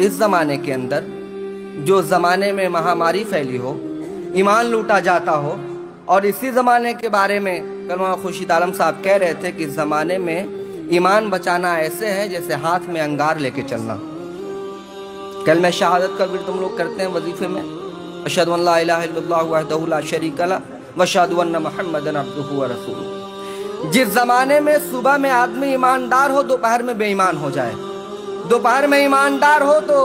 اس زمانے کے اندر جو زمانے میں مہاماری پھیلی ہو، ایمان لوٹا جاتا ہو، اور اسی زمانے کے بارے میں کلمہ خورشید عالم صاحب کہہ رہے تھے کہ اس زمانے میں ایمان بچانا ایسے ہے جیسے ہاتھ میں انگار لے کے چلنا۔ کلمہ شہادت کا ورد تم لوگ کرتے ہیں وظیفے میں، اشہد ان لا الہ الا اللہ وحدہ لا شریک لہ واشہد ان محمدا عبدہ ورسولہ۔ جس زمانے میں صبح میں آدمی ایماندار ہو دوپہر میں بے ایمان ہو جائے، دوپہر میں ایماندار ہو تو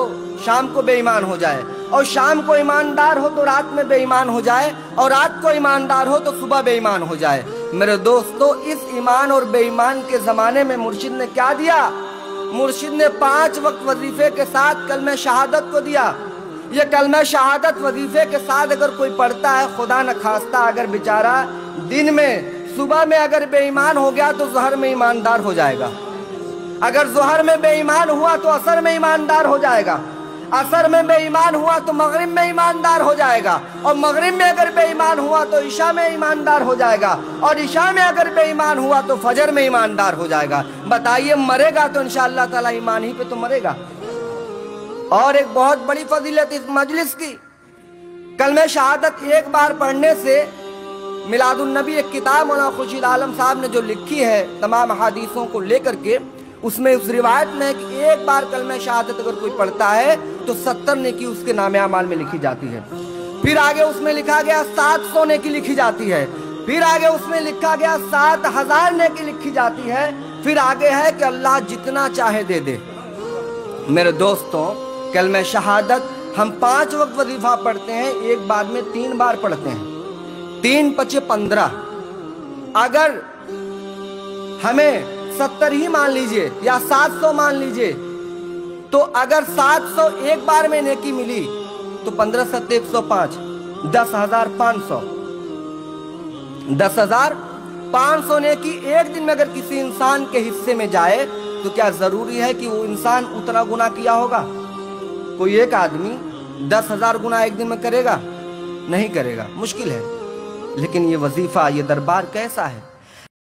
شام کو بے ایمان ہو جائے، اور شام کو ایماندار ہو تو رات میں بے ایمان ہو جائے، اور رات کو ایماندار ہو تو صبح بے ایمان ہو جائے۔ میرے دوستو، اس ایمان اور بے ایمان کے زمانے میں مرشد نے کیا دیا؟ مرشد نے 5 وقت وظیفے کے ساتھ کلمہ شہادت کو دیا۔ یہ کلمہ شہادت وظیفے کے ساتھ اگر کوئی پڑھتا ہے، خدا نہ خواستہ اگر بیچارہ دن میں صبح میں اگر بے ایمان ہو گیا تو ظہر میں ایماندار ہو جائے گا، اگر ظہر میں بے ایمان ہوا تو عصر میں ایماندار ہو جائے گا، عصر میں بے ایمان ہوا تو مغرب میں ایماندار ہو جائے گا، اور مغرب میں اگر بے ایمان ہوا تو عشاء میں ایماندار ہو جائے گا، اور عشاء میں اگر بے ایمان ہوا تو فجر میں ایماندار ہو جائے گا۔ بتائیے، مرے گا تو انشاءاللہ تعالیٰ ایمان ہی پہ تو مرے گا۔ اور ایک بہت بڑی فضیلت اس مجلس کی، کلمہ شہادت ایک بار پڑھنے سے میلاد النبی ایک کتاب مولانا خورشید عالم صاحب نے جو لکھی ہے تمام حدیثوں کو لے کر کے، اس میں اس روایت میں ہے کہ ایک بار کلمہ شہادت اگر کوئی پڑھتا ہے تو 70 نیکی اس کے نام اعمال میں لکھی جاتی ہے۔ پھر آگے اس میں لکھا گیا 700 نیکی لکھی جاتی ہے، پھر آگے اس میں لکھا گیا 7000 نیکی لکھی جاتی ہے، پھر آگے ہے کہ اللہ جتنا چاہے دے دے۔ میرے دوستوں، کلمہ شہادت ہم 5 وقت وظیفہ پڑھتے ہیں، ایک بعد میں 3 بار پڑھتے ہیں، 3 × 5 = 15۔ اگر ہمیں 70 ہی مان لیجئے یا 700 مان لیجئے، تو اگر 700 ایک بار میں نیکی ملی تو 15 × 7 = 105، 10,500۔ 10,500 نیکی ایک دن میں اگر کسی انسان کے حصے میں جائے تو کیا ضروری ہے کہ وہ انسان اتنا گناہ کیا ہوگا؟ کوئی ایک آدمی 10,000 گناہ ایک دن میں کرے گا؟ نہیں کرے گا، مشکل ہے۔ لیکن یہ وظیفہ، یہ دربار کیسا ہے؟